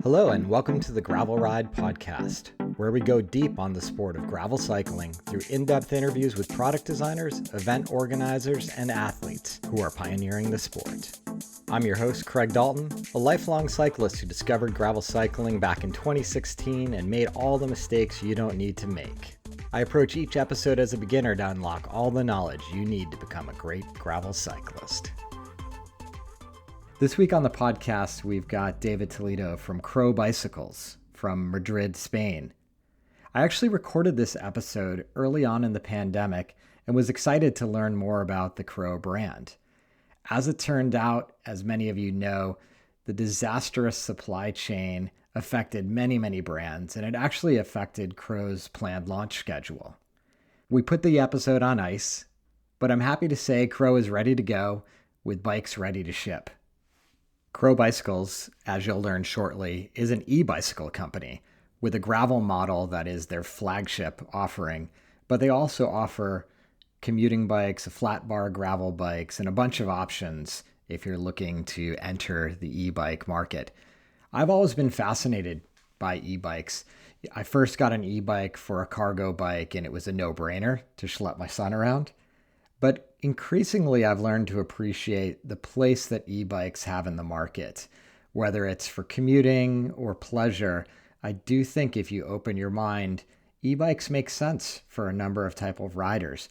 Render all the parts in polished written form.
Hello, and welcome to the Gravel Ride podcast, where we go deep on the sport of gravel cycling through in-depth interviews with product designers, event organizers, and athletes who are pioneering the sport. I'm your host, Craig Dalton, a lifelong cyclist who discovered gravel cycling back in 2016 and made all the mistakes you don't need to make. I approach each episode as a beginner to unlock all the knowledge you need to become a great gravel cyclist. This week on the podcast, we've got David Toledo from Crow Bicycles from Madrid, Spain. I actually recorded this episode early on in the pandemic and was excited to learn more about the Crow brand. As it turned out, as many of you know, the disastrous supply chain affected many brands, and it actually affected Crow's planned launch schedule. We put the episode on ice, but I'm happy to say Crow is ready to go with bikes ready to ship. Crow Bicycles, as you'll learn shortly, is an e-bicycle company with a gravel model that is their flagship offering, but they also offer commuting bikes, flat bar gravel bikes, and a bunch of options if you're looking to enter the e-bike market. I've always been fascinated by e-bikes. I first got an e-bike for a cargo bike, and it was a no-brainer to schlep my son around. But increasingly, I've learned to appreciate the place that e-bikes have in the market. Whether it's for commuting or pleasure, I do think if you open your mind, e-bikes make sense for a number of type of riders.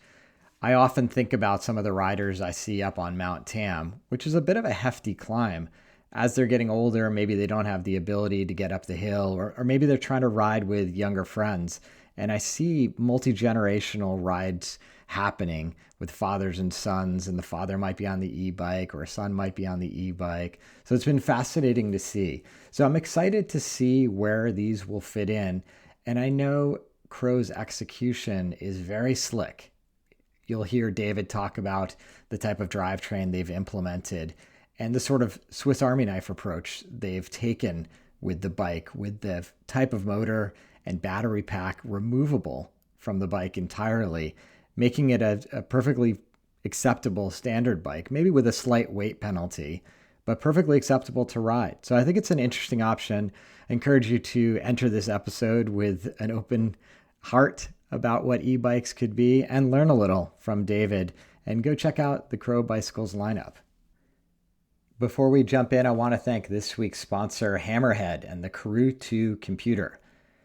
I often think about some of the riders I see up on Mount Tam, which is a bit of a hefty climb. As they're getting older, maybe they don't have the ability to get up the hill, or maybe they're trying to ride with younger friends. And I see multi-generational rides happening with fathers and sons, and the father might be on the e-bike or a son might be on the e-bike. So it's been fascinating to see. So I'm excited to see where these will fit in. And I know Crow's execution is very slick. You'll hear David talk about the type of drivetrain they've implemented and the sort of Swiss Army knife approach they've taken with the bike, with the type of motor and battery pack removable from the bike entirely, making it a perfectly acceptable standard bike, maybe with a slight weight penalty, but perfectly acceptable to ride. So I think it's an interesting option. I encourage you to enter this episode with an open heart about what e-bikes could be and learn a little from David, and go check out the Crow Bicycles lineup. Before we jump in, I want to thank this week's sponsor, Hammerhead, and the Karoo 2 computer.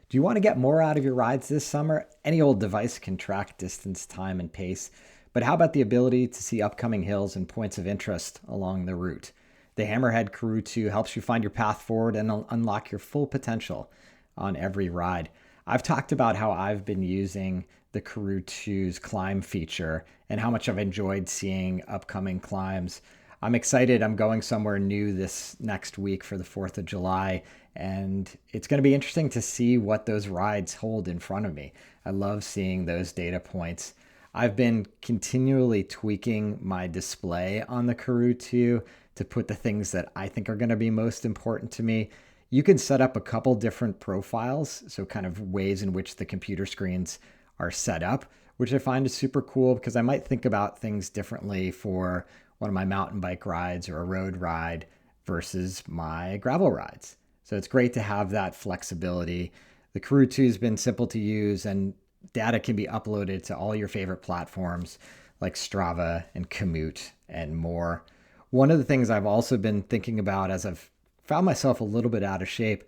Do you want to get more out of your rides this summer? Any old device can track distance, time, and pace, but how about the ability to see upcoming hills and points of interest along the route? The Hammerhead Karoo 2 helps you find your path forward and unlock your full potential on every ride. I've talked about how I've been using the Karoo 2's climb feature and how much I've enjoyed seeing upcoming climbs. I'm excited. I'm going somewhere new this next week for the 4th of July, and it's going to be interesting to see what those rides hold in front of me. I love seeing those data points. I've been continually tweaking my display on the Karoo 2 to put the things that I think are going to be most important to me. You can set up a couple different profiles, so kind of ways in which the computer screens are set up, which I find is super cool because I might think about things differently for one of my mountain bike rides or a road ride versus my gravel rides. So it's great to have that flexibility. The Karoo 2 has been simple to use, and data can be uploaded to all your favorite platforms like Strava and Komoot and more. One of the things I've also been thinking about as I've found myself a little bit out of shape,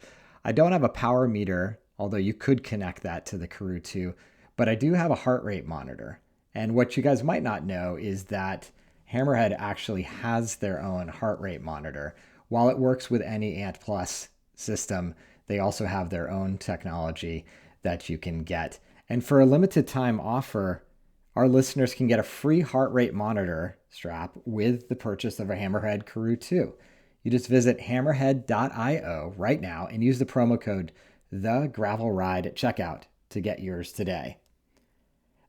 I don't have a power meter, although you could connect that to the Karoo 2, but I do have a heart rate monitor. And what you guys might not know is that Hammerhead actually has their own heart rate monitor. While it works with any Ant Plus system, they also have their own technology that you can get. And for a limited time offer, our listeners can get a free heart rate monitor strap with the purchase of a Hammerhead Karoo 2. You just visit hammerhead.io right now and use the promo code TheGravelRide at checkout to get yours today.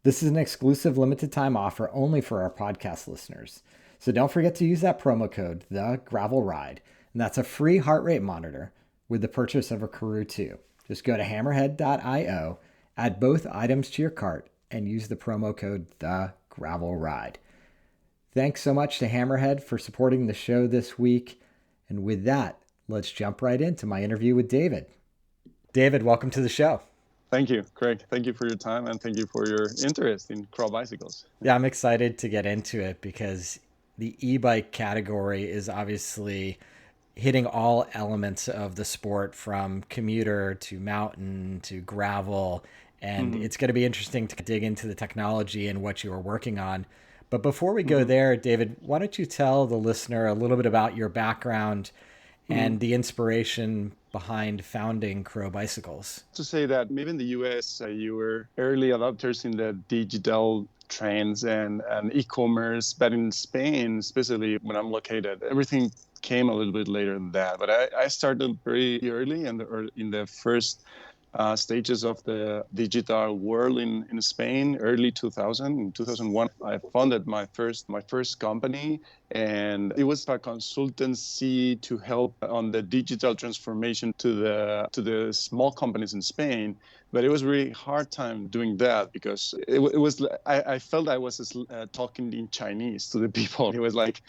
This is an exclusive limited time offer only for our podcast listeners. So don't forget to use that promo code, TheGravelRide, and that's a free heart rate monitor with the purchase of a Karoo 2. Just go to hammerhead.io, add both items to your cart, and use the promo code, TheGravelRide. Thanks so much to Hammerhead for supporting the show this week. And with that, Let's jump right into my interview with David. David, welcome to the show. Thank you, Craig. Thank you for your time and thank you for your interest in crawl bicycles. Yeah, I'm excited to get into it because the e-bike category is obviously hitting all elements of the sport from commuter to mountain to gravel. And Mm-hmm. it's going to be interesting to dig into the technology and what you are working on. But before we go Mm-hmm. there, David, why don't you tell the listener a little bit about your background Mm-hmm. and the inspiration behind founding Crow Bicycles? To say that maybe in the US, you were early adopters in the digital trends and e-commerce, but in Spain, especially when I'm located, everything came a little bit later than that. But I started very early in the first stages of the digital world in Spain, early 2000. In 2001, I founded my first company, and it was a consultancy to help on the digital transformation to the small companies in Spain. But it was a really hard time doing that because I felt I was talking in Chinese to the people. It was like,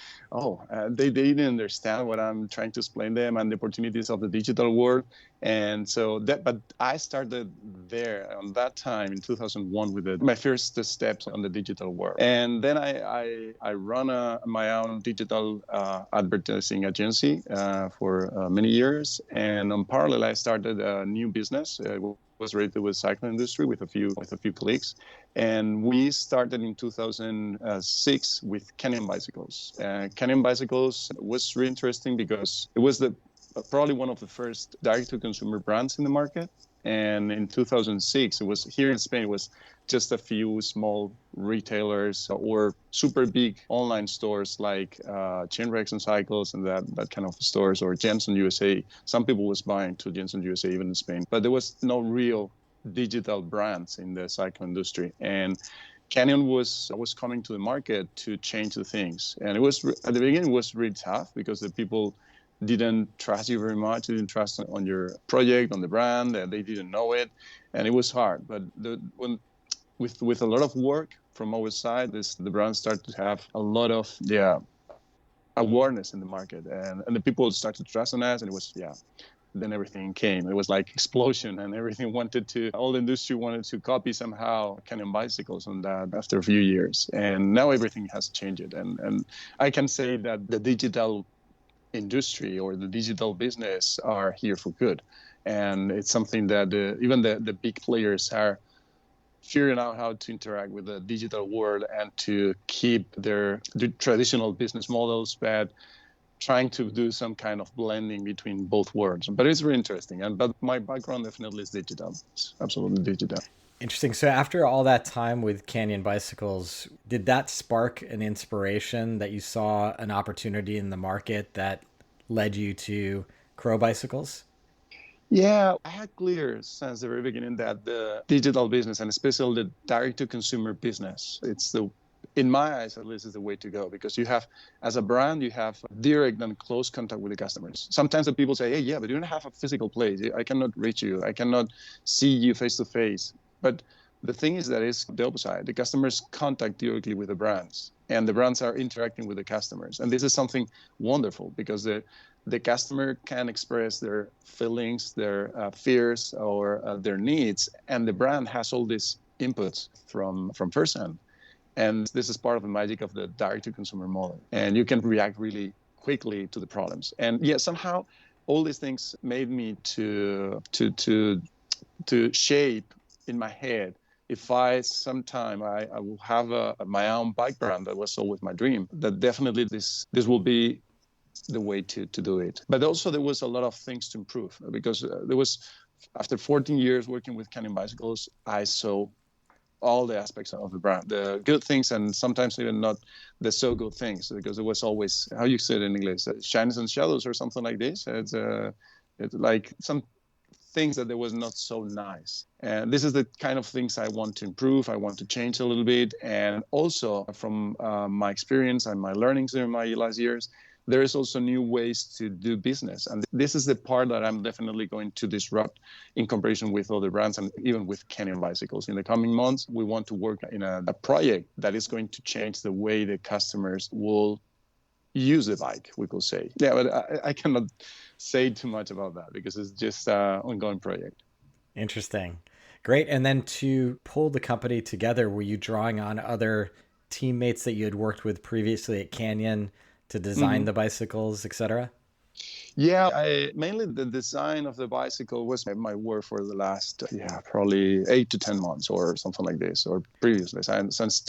they didn't understand what I'm trying to explain them and the opportunities of the digital world. And so but I started there on that time in 2001 with my first steps on the digital world. And then I run my own digital advertising agency for many years. And on parallel, I started a new business. Was related with cycling industry with a few colleagues, and we started in 2006 with Canyon bicycles. Canyon bicycles was really interesting because it was probably one of the first direct-to-consumer brands in the market. And in 2006, it was here in Spain. It was just a few small retailers or super big online stores like Chainwrecks and Cycles and that kind of stores, or Jensen USA. Some people was buying to Jensen USA even in Spain, but there was no real digital brands in the cycle industry. And Canyon was coming to the market to change the things. And it was at the beginning, it was really tough because the people didn't trust you very much. They didn't trust on your project, on the brand. They didn't know it, and it was hard. But with a lot of work from our side, the brand started to have a lot of awareness in the market, and the people started to trust on us, and it was Then everything came. It was like explosion, and all the industry wanted to copy somehow Canyon bicycles on that after a few years, and now everything has changed, and I can say that the digital industry or the digital business are here for good. And it's something that even the big players are figuring out how to interact with the digital world and to keep the traditional business models, but trying to do some kind of blending between both worlds. But it's really interesting. But my background definitely is digital. It's absolutely digital. Interesting. So after all that time with Canyon bicycles, did that spark an inspiration that you saw an opportunity in the market that led you to Crow bicycles? Yeah, I had clear since the very beginning that the digital business, and especially the direct-to-consumer business, in my eyes at least, is the way to go, because you have, as a brand, you have direct and close contact with the customers. Sometimes the people say, hey, yeah, but you don't have a physical place. I cannot reach you. I cannot see you face to face. But the thing is that it's the opposite. The customers contact directly with the brands, and the brands are interacting with the customers. And this is something wonderful because the customer can express their feelings, their fears, or their needs, and the brand has all these inputs from firsthand. And this is part of the magic of the direct-to-consumer model. And you can react really quickly to the problems. And somehow all these things made me to shape in my head, if sometime I will have my own bike brand. That was always my dream. That definitely this will be the way to do it. But also there was a lot of things to improve, because after 14 years working with Canyon bicycles, I saw all the aspects of the brand, the good things and sometimes even not the so good things, because it was always, how you say it in English, shines and shadows or something like this. It's like some things that there was not so nice. And this is the kind of things I want to improve. I want to change a little bit. And also from my experience and my learnings in my last years, there is also new ways to do business. And this is the part that I'm definitely going to disrupt in comparison with other brands and even with Canyon bicycles. In the coming months, we want to work in a project that is going to change the way the customers will use the bike, we could say. Yeah, but I cannot say too much about that because it's just an ongoing project. Interesting. Great. And then to pull the company together, were you drawing on other teammates that you had worked with previously at Canyon to design the bicycles, etc.? Yeah, mainly the design of the bicycle was my work for the last, probably 8 to 10 months or something like this, or previously. Since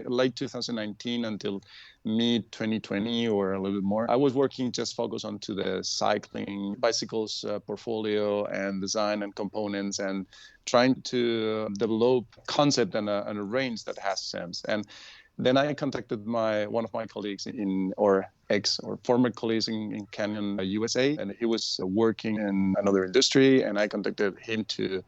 late 2019 until mid 2020 or a little bit more, I was working just focused onto the cycling bicycles portfolio and design and components and trying to develop concept and a range that has sense. And then I contacted one of my colleagues former colleagues in Canyon, USA, and he was working in another industry. And I contacted him to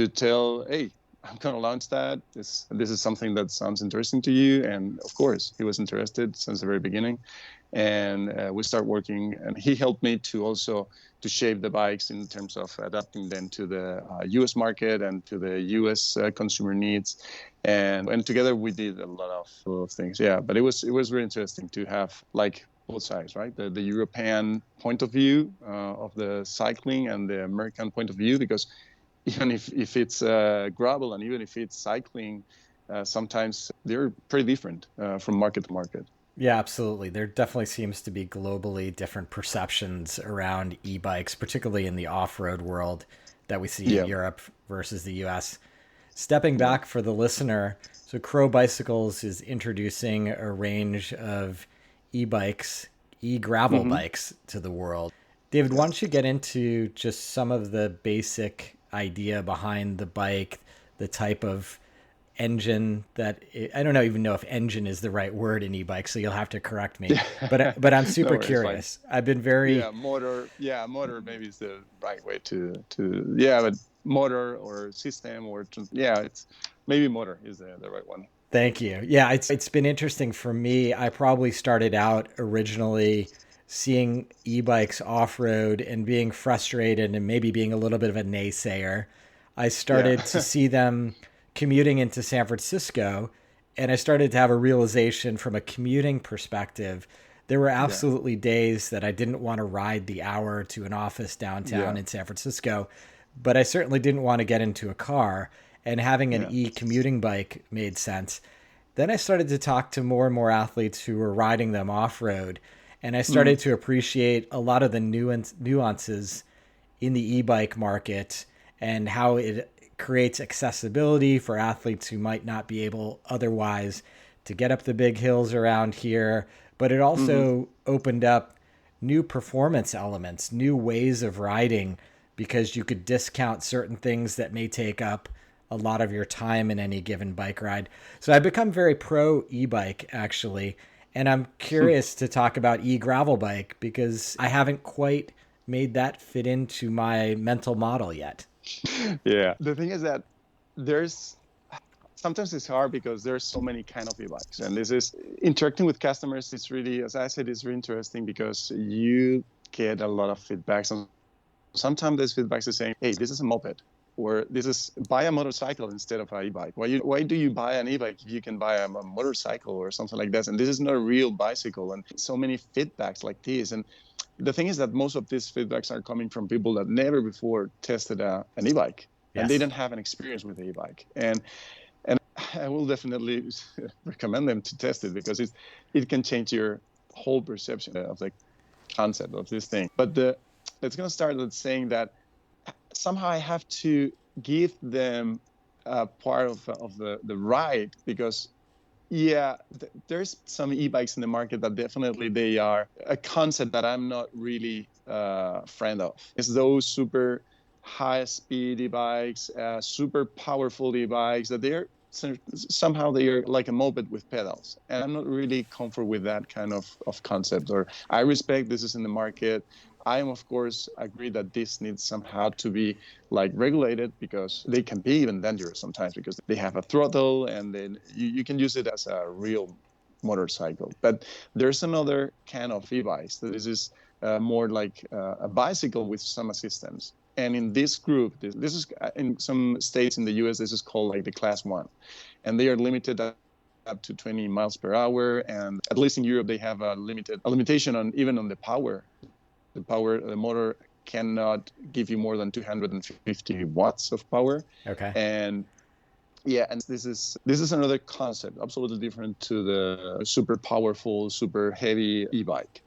tell, hey, I'm going to launch that. This is something that sounds interesting to you. And of course, he was interested since the very beginning. And we start working, and he helped me to shape the bikes in terms of adapting them to the U.S. market and to the U.S. Consumer needs, and together we did a lot of things. Yeah, but it was very interesting to have like both sides, right? The European point of view of the cycling and the American point of view, because even if it's gravel and even if it's cycling, sometimes they're pretty different from market to market. Yeah, absolutely. There definitely seems to be globally different perceptions around e-bikes, particularly in the off-road world that we see in Europe versus the US. Stepping back for the listener, so Crow Bicycles is introducing a range of e-bikes, e-gravel bikes to the world. David, why don't you get into just some of the basic idea behind the bike, the type of engine I don't even know if engine is the right word in e-bike, so you'll have to correct me. But I'm super curious. I've been very motor maybe is the right way to but motor or system or it's maybe motor is the right one. Thank you. Yeah, it's been interesting for me. I probably started out originally seeing e-bikes off-road and being frustrated and maybe being a little bit of a naysayer. I started to see them commuting into San Francisco, and I started to have a realization from a commuting perspective. There were absolutely days that I didn't want to ride the hour to an office downtown in San Francisco, but I certainly didn't want to get into a car, and having an e-commuting bike made sense. Then I started to talk to more and more athletes who were riding them off-road, and I started to appreciate a lot of the nuances in the e-bike market and how it creates accessibility for athletes who might not be able otherwise to get up the big hills around here. But it also opened up new performance elements, new ways of riding, because you could discount certain things that may take up a lot of your time in any given bike ride. So I've become very pro e-bike, actually. And I'm curious to talk about e-gravel bike because I haven't quite made that fit into my mental model yet. Yeah, the thing is that sometimes it's hard because there's so many kind of e-bikes, and this is interacting with customers. It's really, as I said, it's really interesting because you get a lot of feedbacks, and sometimes those feedbacks are saying, hey, this is a moped, or this is buy a motorcycle instead of an e-bike. Why do you buy an e-bike if you can buy a motorcycle or something like that? And this is not a real bicycle, and so many feedbacks like this. And the thing is that most of these feedbacks are coming from people that never before tested an e-bike, and they don't have an experience with the e-bike. And I will definitely recommend them to test it because it can change your whole perception of the concept of this thing. But it's going to start with saying that somehow I have to give them a part of the ride because there's some e-bikes in the market that definitely they are a concept that I'm not really a friend of. It's those super high-speed e-bikes, super powerful e-bikes that somehow they are like a moped with pedals. And I'm not really comfortable with that kind of concept. Or I respect this is in the market. I am, of course, agree that this needs somehow to be like regulated because they can be even dangerous sometimes because they have a throttle and then you can use it as a real motorcycle. But there's another kind of e-bikes that is more like a bicycle with some assistance. And in this group, this is in some states in the US, this is called like the class 1. And they are limited at up to 20 miles per hour. And at least in Europe, they have a limitation on even on the power. The motor cannot give you more than 250 watts of power. Okay. And yeah, and this is another concept, absolutely different to the super powerful, super heavy e-bike.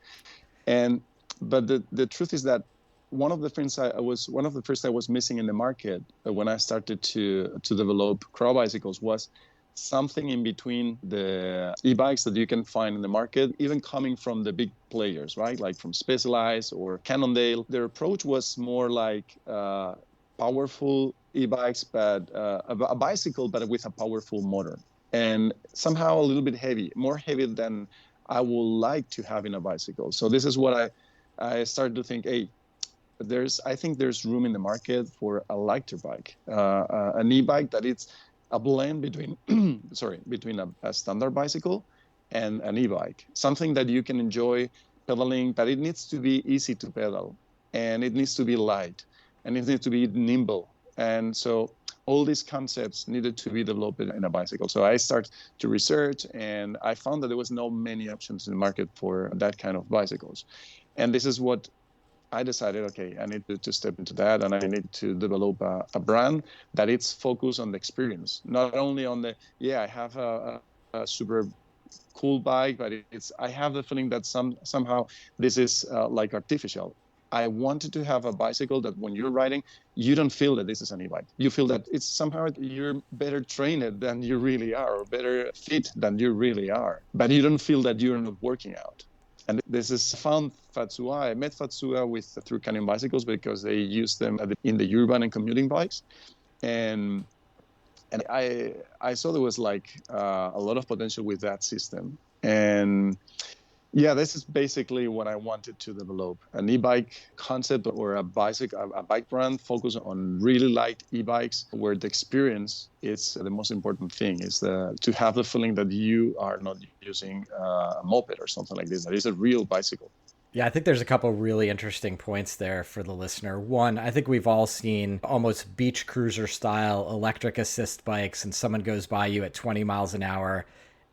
But the truth is that one of the things I was missing in the market when I started to develop crow bicycles was something in between the e-bikes that you can find in the market, even coming from the big players, right? Like from Specialized or Cannondale. Their approach was more like powerful e-bikes, but a bicycle, but with a powerful motor. And somehow a little bit heavy, more heavy than I would like to have in a bicycle. So this is what I started to think, hey, I think there's room in the market for a lighter bike, an e-bike that it's a blend between between a standard bicycle and an e-bike, something that you can enjoy pedaling, but it needs to be easy to pedal, and it needs to be light, and it needs to be nimble. And so all these concepts needed to be developed in a bicycle. So I started to research, and I found that there was not many options in the market for that kind of bicycles. And this is what I decided, okay, I need to step into that, and I need to develop a brand that it's focused on the experience, not only on I have a super cool bike, but I have the feeling that somehow this is like artificial. I wanted to have a bicycle that when you're riding, you don't feel that this is an e-bike. You feel that it's somehow you're better trained than you really are, or better fit than you really are, but you don't feel that you're not working out. And this is found Fuza. I met Fuza through Canyon Bicycles because they use them in the urban and commuting bikes, and I saw there was like a lot of potential with that system. And yeah, this is basically what I wanted to develop: an e-bike concept or a bike brand focused on really light e-bikes, where the experience is the most important thing. Is to have the feeling that you are not using a moped or something like this. That is a real bicycle. Yeah, I think there's a couple really interesting points there for the listener. One, I think we've all seen almost beach cruiser style electric assist bikes, and someone goes by you at 20 miles an hour,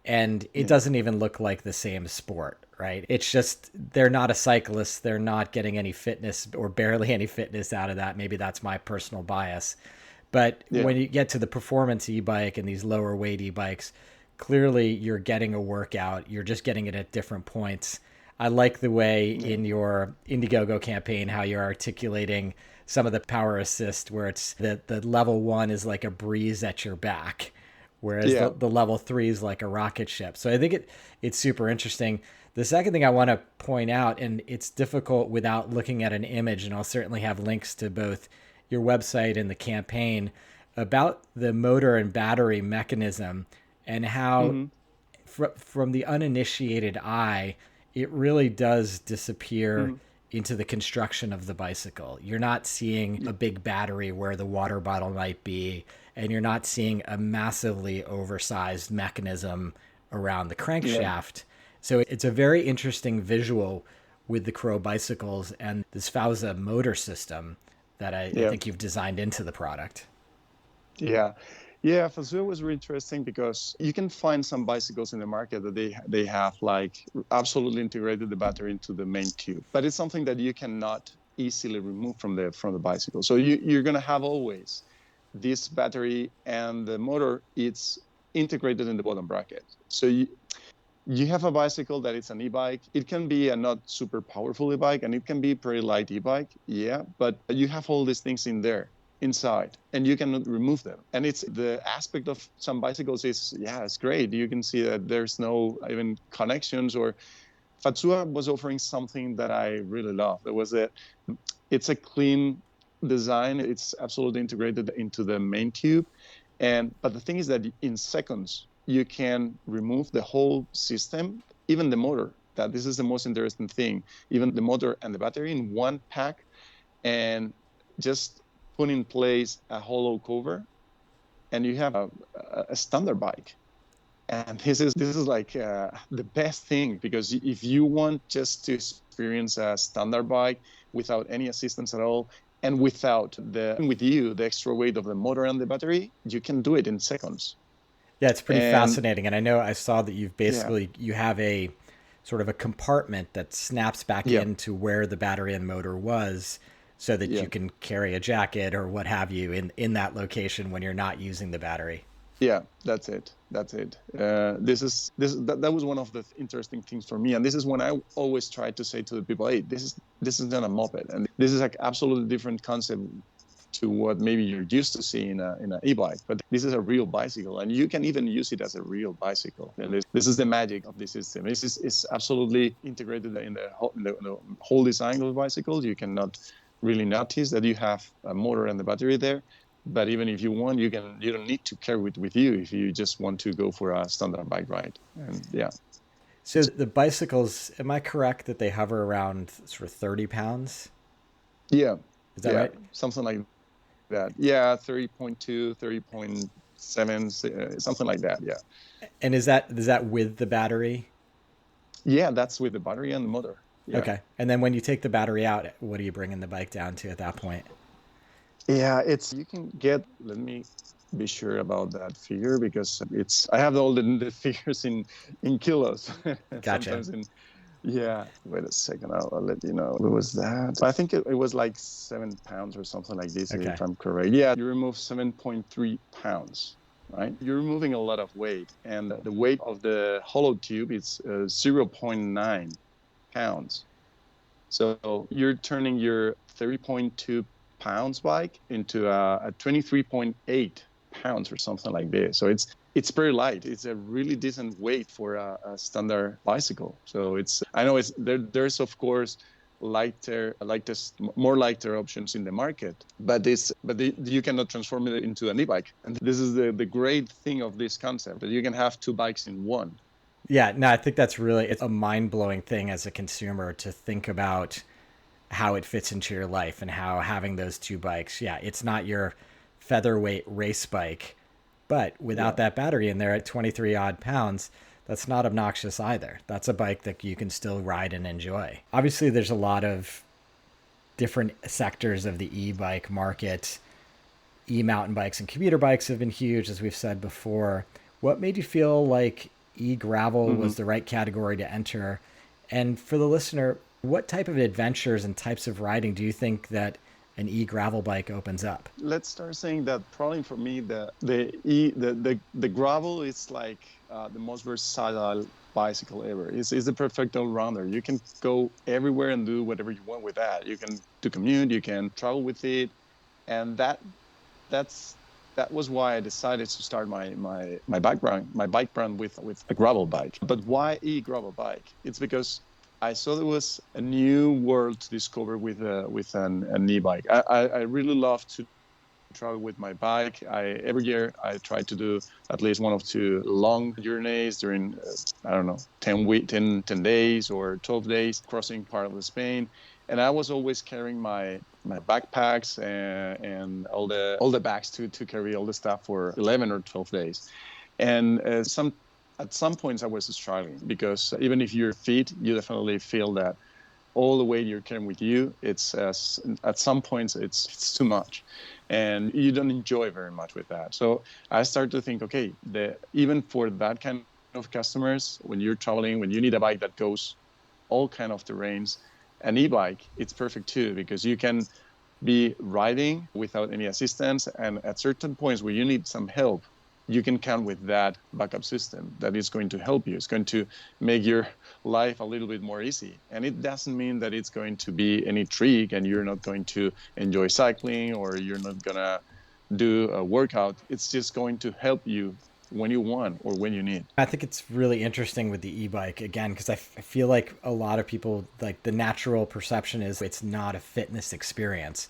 and it doesn't even look like the same sport, right? It's just, they're not a cyclist. They're not getting any fitness or barely any fitness out of that. Maybe that's my personal bias. But when you get to the performance e-bike and these lower weight e-bikes, clearly you're getting a workout. You're just getting it at different points. I like the way in your Indiegogo campaign how you're articulating some of the power assist, where it's the level 1 is like a breeze at your back, whereas the level 3 is like a rocket ship. So I think it's super interesting. The second thing I want to point out, and it's difficult without looking at an image, and I'll certainly have links to both your website and the campaign, about the motor and battery mechanism and how from the uninitiated eye, it really does disappear into the construction of the bicycle. You're not seeing a big battery where the water bottle might be, and you're not seeing a massively oversized mechanism around the crankshaft. So it's a very interesting visual with the Crow bicycles and this Fuza motor system that I think you've designed into the product. Yeah, Fuza was really interesting because you can find some bicycles in the market that they have like absolutely integrated the battery into the main tube, but it's something that you cannot easily remove from the bicycle. So you're gonna have always this battery, and the motor, it's integrated in the bottom bracket. So you have a bicycle that is an e-bike. It can be a not super powerful e-bike, and it can be pretty light e-bike, but you have all these things inside, and you cannot remove them. And it's the aspect of some bicycles is, it's great. You can see that there's no even connections, or Fuza was offering something that I really love. It's a clean design. It's absolutely integrated into the main tube. But the thing is that in seconds, you can remove the whole system, even the motor. That this is the most interesting thing, even the motor and the battery in one pack, and just put in place a hollow cover, and you have a standard bike. And this is like the best thing, because if you want just to experience a standard bike without any assistance at all, and without the extra weight of the motor and the battery, you can do it in seconds. Yeah, it's pretty And fascinating. And I know I saw that yeah, you have a sort of a compartment that snaps back yeah, into where the battery and motor was so that yeah. you can carry a jacket or what have you in that location when you're not using the battery. Yeah, that's it. That's it. That was one of the interesting things for me, and this is when I always try to say to the people, "Hey, this is not a moped, and this is like absolutely different concept to what maybe you're used to seeing in an e-bike. But this is a real bicycle, and you can even use it as a real bicycle. And this is the magic of the system. This is absolutely integrated in the whole design of the bicycle. You cannot really notice that you have a motor and the battery there. But even if you want, you don't need to carry it with you if you just want to go for a standard bike ride. And yeah, So the bicycles, am I correct that they hover around sort of 30 pounds? yeah, Is that yeah, right? something like that. Yeah, 30.2, 30.7, something like that. Yeah. And is that with the battery? Yeah, that's with the battery and the motor. Yeah. Okay. And then when you take the battery out, what are you bringing the bike down to at that point? Yeah, you can get, let me be sure about that figure because I have all the figures in kilos. Gotcha. Sometimes yeah, wait a second, I'll let you know. What was that? I think it was like 7 pounds or something like this, Okay. if I'm correct. Yeah, you remove 7.3 pounds, right? You're removing a lot of weight, and the weight of the hollow tube is 0.9 pounds. So you're turning your 30.2 pounds bike into a 23.8 pounds or something like this. So it's very light. It's a really decent weight for a standard bicycle. So I know there's of course more lighter options in the market, but you cannot transform it into an e-bike. And this is the great thing of this concept, that you can have two bikes in one. Yeah, no, I think it's a mind-blowing thing as a consumer to think about how it fits into your life and how having those two bikes, yeah, it's not your featherweight race bike, but without Yeah. that battery in there at 23 odd pounds, that's not obnoxious either. That's a bike that you can still ride and enjoy. Obviously, there's a lot of different sectors of the e-bike market. E-mountain bikes and commuter bikes have been huge, as we've said before. What made you feel like e-gravel Mm-hmm. was the right category to enter? And for the listener, what type of adventures and types of riding do you think that an e-gravel bike opens up? Let's start saying that probably for me the gravel is like the most versatile bicycle ever. It's the perfect all-rounder. You can go everywhere and do whatever you want with that. You can do commute, you can travel with it, and that's that was why I decided to start my bike brand with a gravel bike. But why e-gravel bike? It's because I saw there was a new world to discover with an e-bike. I really love to travel with my bike. Every year I try to do at least one of two long journeys during I don't know 10 days or 12 days crossing part of Spain, and I was always carrying my backpacks and all the bags to carry all the stuff for 11 or 12 days, and at some points I was struggling because even if you're fit, you definitely feel that all the weight you're carrying with you, at some points it's too much, and you don't enjoy very much with that. So I started to think, okay, even for that kind of customers, when you're traveling, when you need a bike that goes all kind of terrains, an e-bike, it's perfect too, because you can be riding without any assistance, and at certain points where you need some help, you can count with that backup system that is going to help you. It's going to make your life a little bit more easy. And it doesn't mean that it's going to be any trick and you're not going to enjoy cycling or you're not going to do a workout. It's just going to help you when you want or when you need. I think it's really interesting with the e-bike again, because I feel like a lot of people, like the natural perception is it's not a fitness experience,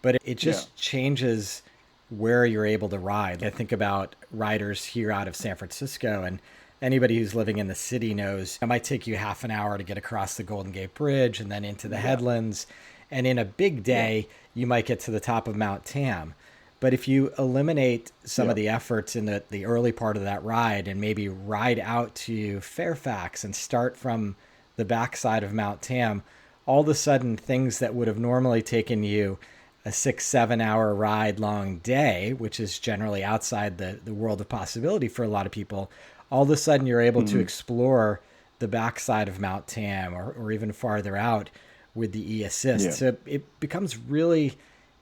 but it Yeah. just changes where you're able to ride. I think about riders here out of San Francisco, and anybody who's living in the city knows it might take you half an hour to get across the Golden Gate Bridge and then into the Yeah. headlands. And in a big Yeah. day, you might get to the top of Mount Tam. But if you eliminate some of Yeah. the efforts in the early part of that ride and maybe ride out to Fairfax and start from the backside of Mount Tam, all of a sudden things that would have normally taken you a 6-7 hour ride long day, which is generally outside the world of possibility for a lot of people, all of a sudden you're able to explore the backside of Mount Tam or even farther out with the e-assist. Yeah. So it becomes really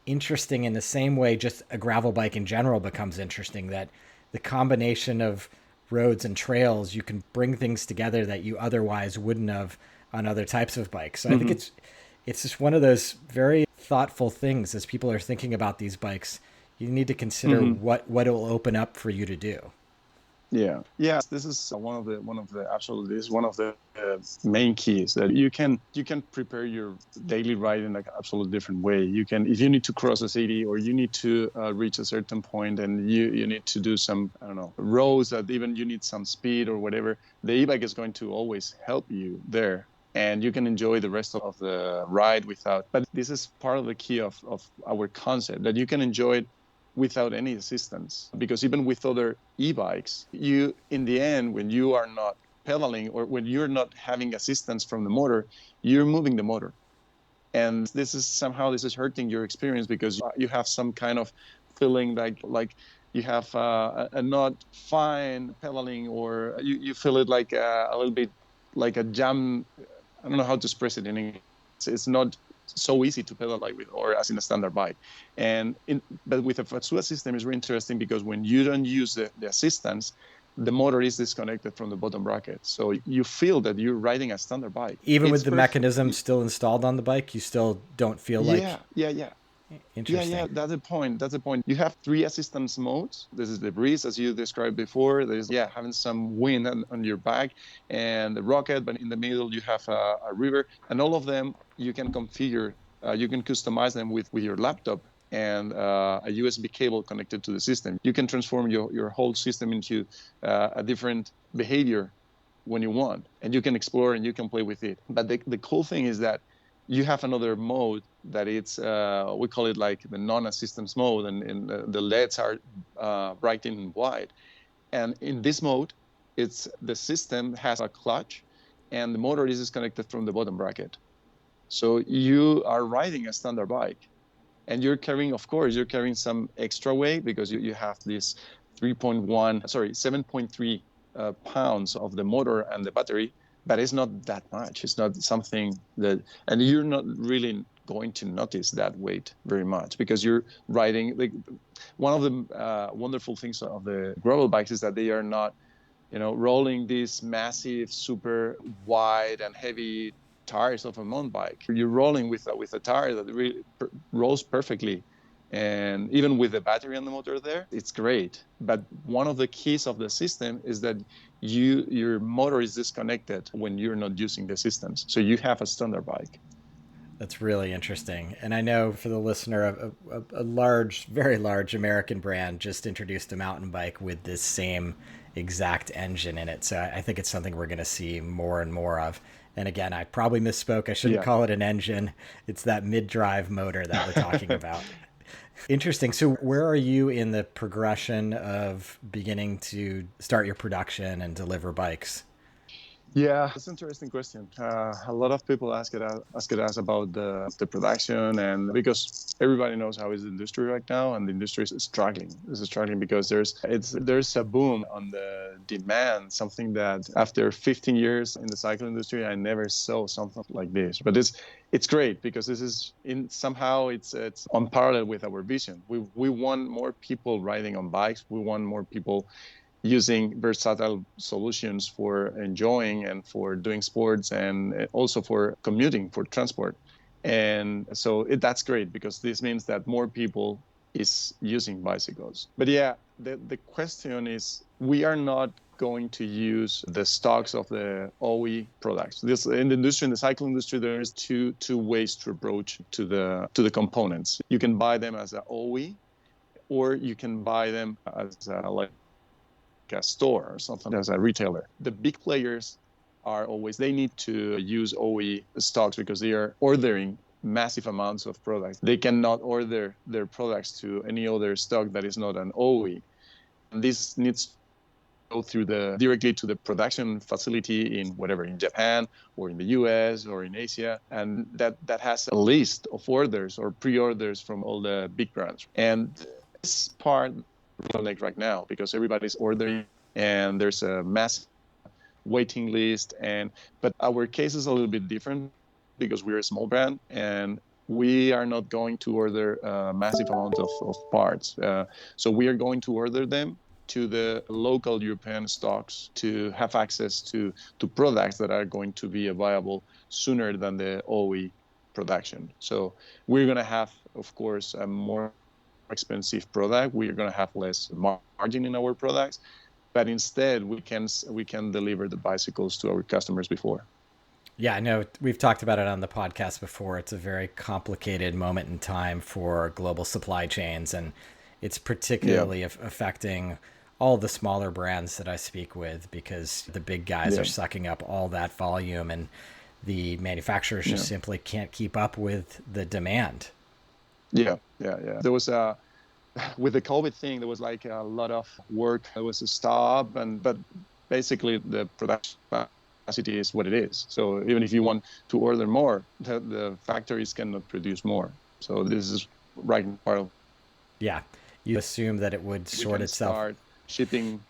interesting in the same way just a gravel bike in general becomes interesting, that the combination of roads and trails, you can bring things together that you otherwise wouldn't have on other types of bikes. So I think it's just one of those very thoughtful things as people are thinking about these bikes. You need to consider what it will open up for you to do. Yeah. This is one of the absolutely, this is one of the main keys, that you can prepare your daily ride in an absolutely different way. You can, if you need to cross a city or you need to reach a certain point and you need to do some, I don't know, roads that even you need some speed or whatever, the e-bike is going to always help you there. And you can enjoy the rest of the ride without. But this is part of the key of our concept, that you can enjoy it without any assistance. Because even with other e-bikes, you, in the end, when you are not pedaling or when you're not having assistance from the motor, you're moving the motor. And this is hurting your experience, because you have some kind of feeling like you have a not fine pedaling, or you feel it like a little bit like a jam. I don't know how to express it in English. It's not so easy to pedal like with, or as in a standard bike. But with a Fuza system, it's really interesting, because when you don't use the assistance, the motor is disconnected from the bottom bracket. So you feel that you're riding a standard bike. Even with the mechanism still installed on the bike, you still don't feel like... Yeah. Interesting. Yeah, that's the point. You have 3 assistance modes. This is the breeze, as you described before. There's having some wind on your back, and the rocket, but in the middle you have a river, and all of them you can configure. You can customize them with your laptop and a USB cable connected to the system. You can transform your whole system into a different behavior when you want, and you can explore and you can play with it. But the cool thing is that you have another mode that it's, we call it like the non-assistance mode, and the LEDs are bright in white. And in this mode, the system has a clutch and the motor is disconnected from the bottom bracket. So you are riding a standard bike, and you're carrying some extra weight, because you have this 7.3 pounds of the motor and the battery. But it's not that much. It's not something and you're not really going to notice that weight very much, because you're riding. Like, one of the wonderful things of the gravel bikes is that they are not, rolling these massive, super wide and heavy tires of a mountain bike. You're rolling with a tire that really rolls perfectly. And even with the battery on the motor there, it's great. But one of the keys of the system is that your motor is disconnected when you're not using the systems. So you have a standard bike. That's really interesting. And I know for the listener, a large, very large American brand just introduced a mountain bike with this same exact engine in it. So I think it's something we're going to see more and more of. And again, I probably misspoke. I shouldn't call it an engine. It's that mid-drive motor that we're talking about. Interesting. So where are you in the progression of beginning to start your production and deliver bikes? Yeah, it's an interesting question. A lot of people ask us about the production, and because everybody knows how is the industry right now, and the industry is struggling. It's struggling because there's a boom on the demand, something that after 15 years in the cycle industry, I never saw something like this. But it's great, because this is somehow it's unparalleled with our vision. We want more people riding on bikes. We want more people using versatile solutions for enjoying and for doing sports, and also for commuting, for transport. And so that's great, because this means that more people is using bicycles. But the question is, we are not going to use the stocks of the OE products. This in the industry, in the cycle industry, there is two ways to approach to the components. You can buy them as an OE, or you can buy them as like a store or something, as a retailer. The big players they need to use OE stocks, because they are ordering massive amounts of products. They cannot order their products to any other stock that is not an OE. And this needs through directly to the production facility in Japan or in the US or in Asia, and that has a list of orders or pre-orders from all the big brands. And this part like right now because everybody's ordering and there's a massive waiting list. But our case is a little bit different because we're a small brand and we are not going to order a massive amount of parts. So we are going to order them to the local European stocks to have access to products that are going to be available sooner than the OE production. So we're going to have, of course, a more expensive product. We're going to have less margin in our products, but instead we can deliver the bicycles to our customers before. Yeah, I know we've talked about it on the podcast before. It's a very complicated moment in time for global supply chains, and it's particularly affecting all the smaller brands that I speak with because the big guys are sucking up all that volume and the manufacturers just simply can't keep up with the demand. Yeah. There was with the COVID thing, there was like a lot of work. There was a stop, but basically the production capacity is what it is. So even if you want to order more, the factories cannot produce more. So this is right part of. Yeah, you assume that it would sort itself. Start shipping.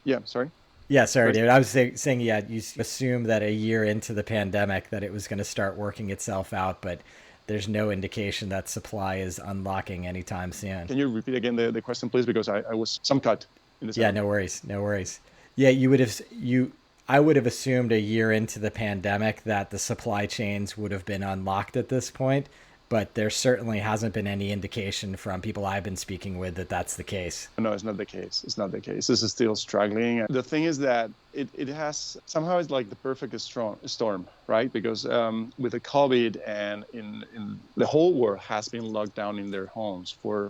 Yeah, sorry. Yeah, sorry, David. I was saying, yeah, you assume that a year into the pandemic that it was going to start working itself out, but there's no indication that supply is unlocking anytime soon. Can you repeat again the question, please? Because I was some cut in this. Yeah, no worries. Yeah, I would have assumed a year into the pandemic that the supply chains would have been unlocked at this point, but there certainly hasn't been any indication from people I've been speaking with that that's the case. No, it's not the case. This is still struggling. The thing is that it has somehow it's like the perfect storm, right? Because with the COVID and in the whole world has been locked down in their homes for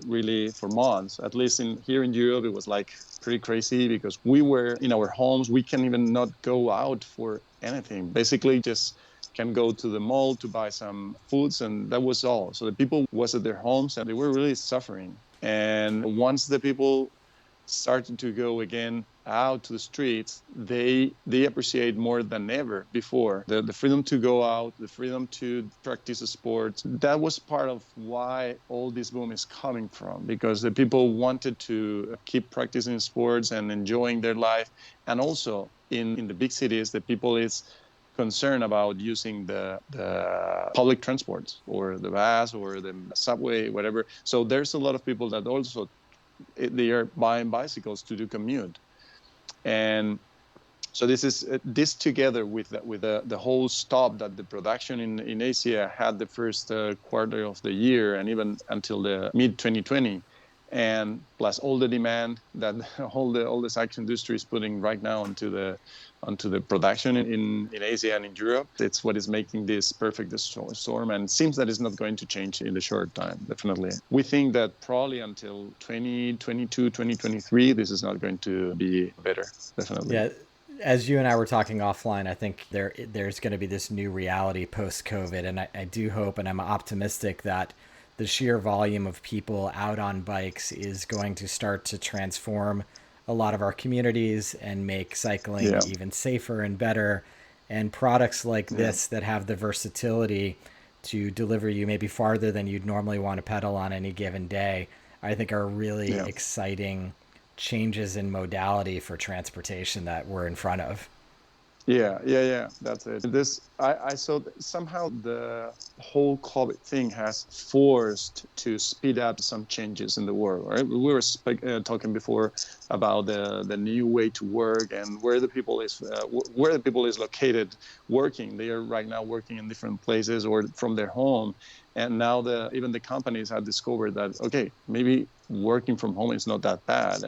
months. At least here in Europe, it was like pretty crazy because we were in our homes. We can even not go out for anything. Basically, just can go to the mall to buy some foods, and that was all. So the people was at their homes and they were really suffering. And once the people started to go again out to the streets, they appreciate more than ever before the freedom to go out, the freedom to practice a sport. That was part of why all this boom is coming from, because the people wanted to keep practicing sports and enjoying their life. And also in the big cities, the people is concern about using the public transports or the bus or the subway, whatever. So there's a lot of people that also they are buying bicycles to do commute. And so this together with the whole stop that the production in Asia had the first quarter of the year and even until the mid 2020, and plus all the demand that all the cycle industry is putting right now onto the production in Asia and in Europe. It's what is making this perfect storm, and it seems that it's not going to change in the short time, definitely. We think that probably until 2022, 2023, this is not going to be better, definitely. Yeah, as you and I were talking offline, I think there's going to be this new reality post-COVID, and I do hope, and I'm optimistic that the sheer volume of people out on bikes is going to start to transform a lot of our communities and make cycling even safer and better. And products like this that have the versatility to deliver you maybe farther than you'd normally want to pedal on any given day, I think are really exciting changes in modality for transportation that we're in front of. Yeah, that's it. I saw that somehow the whole COVID thing has forced to speed up some changes in the world, right? We were talking before about the new way to work and where the people is located working. They are right now working in different places or from their home. And now even the companies have discovered that, okay, maybe working from home is not that bad.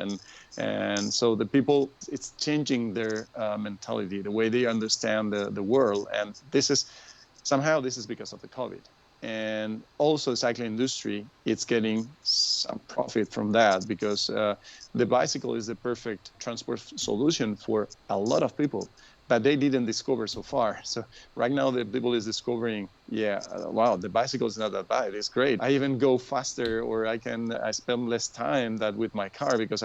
And so the people, it's changing their mentality, the way they understand the world. And this is because of the COVID. And also the cycling industry, it's getting some profit from that because the bicycle is the perfect transport solution for a lot of people. but they didn't discover so far. So right now the people is discovering, wow, the bicycle is not that bad. It's great. I even go faster, or I spend less time that with my car, because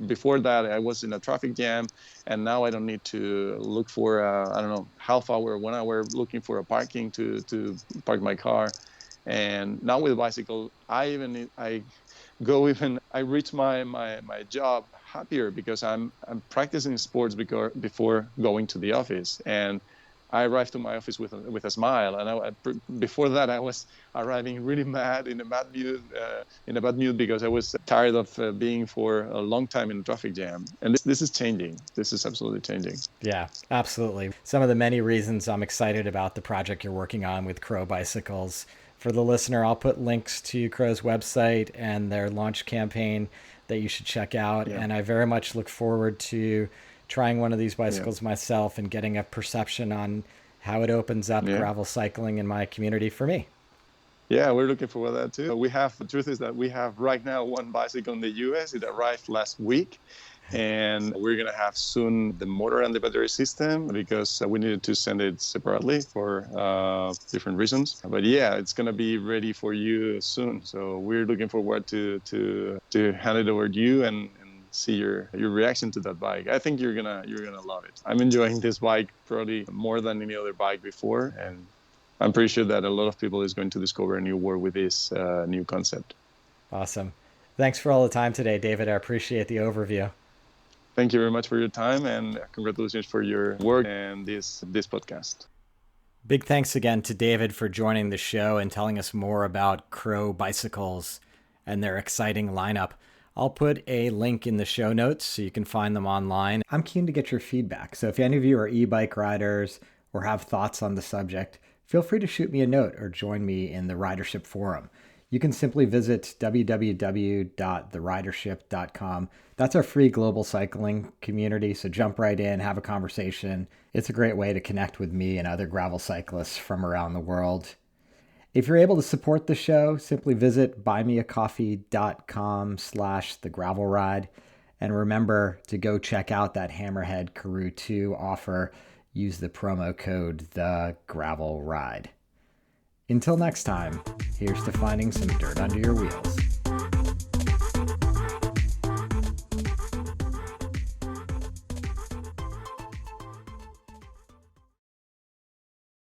before that I was in a traffic jam, and now I don't need to look for I don't know, half hour, 1 hour looking for a parking to park my car. And now with a bicycle, I reach my job happier, because I'm practicing sports before going to the office, and I arrive to my office with a smile. And before that, I was arriving really mad, in a bad mood, because I was tired of being for a long time in a traffic jam. And this is changing. This is absolutely changing. Yeah, absolutely. Some of the many reasons I'm excited about the project you're working on with Crow Bicycles. For the listener, I'll put links to Crow's website and their launch campaign that you should check out. Yeah. And I very much look forward to trying one of these bicycles myself and getting a perception on how it opens up gravel cycling in my community for me. Yeah, we're looking forward to that too. The truth is that we have right now one bicycle in the US. It arrived last week. And we're going to have soon the motor and the battery system, because we needed to send it separately for different reasons. But yeah, it's going to be ready for you soon. So we're looking forward to hand it over to you and see your reaction to that bike. I think you're gonna love it. I'm enjoying this bike probably more than any other bike before, and I'm pretty sure that a lot of people is going to discover a new world with this new concept. Awesome. Thanks for all the time today, David. I appreciate the overview. Thank you very much for your time, and congratulations for your work and this podcast. Big thanks again to David for joining the show and telling us more about Crow Bicycles and their exciting lineup. I'll put a link in the show notes so you can find them online. I'm keen to get your feedback. So if any of you are e-bike riders or have thoughts on the subject, feel free to shoot me a note or join me in the Ridership forum. You can simply visit www.theridership.com. That's our free global cycling community, so jump right in, have a conversation. It's a great way to connect with me and other gravel cyclists from around the world. If you're able to support the show, simply visit buymeacoffee.com/thegravelride. And remember to go check out that Hammerhead Karoo 2 offer. Use the promo code TheGravelRide. Until next time, here's to finding some dirt under your wheels.